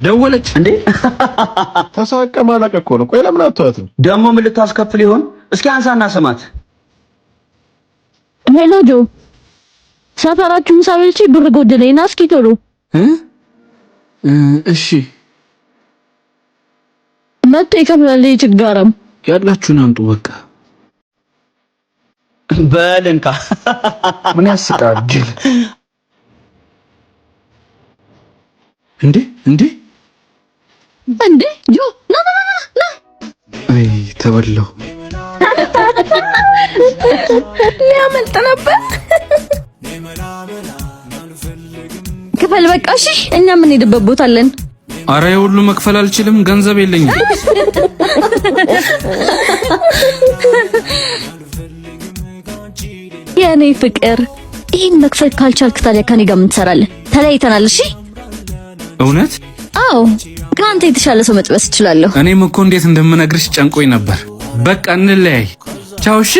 ደወለች እንዴ? ተሳቀ ማለቀ እኮ ነው። ቆይ ለምን አትተዋትም? ደግሞ ምን ልታስከፍል ይሆን? እስኪ አንሳና ስማት። ሄሎ ጆ፣ ሰፈራችሁን ሳልቼ ብር ጎደለኝና እስኪ ቶሎ እሺ መጥቶ ይከፍላል። ችጋራም ያላችሁን አምጡ በቃ በልንካ። ምን ያስቃል? እንዴ ጆ ና አይ ተበላሁ። ሊያመልጥ ነበር። ክፈል በቃ እሺ፣ እኛ ምን ሄድበት ቦታ አለን። አረ የሁሉ መክፈል አልችልም፣ ገንዘብ የለኝም። የኔ ፍቅር ይሄን መክፈል ካልቻልክ ታዲያ ከኔ ጋር ምን ትሰራለህ? ተለያይተናል። እሺ እውነት? አዎ ከአንተ የተሻለ ሰው መጥበስ እችላለሁ። እኔም እኮ እንዴት እንደምነግርሽ ጨንቆኝ ነበር። በቃ እንለያይ። ቻው። እሺ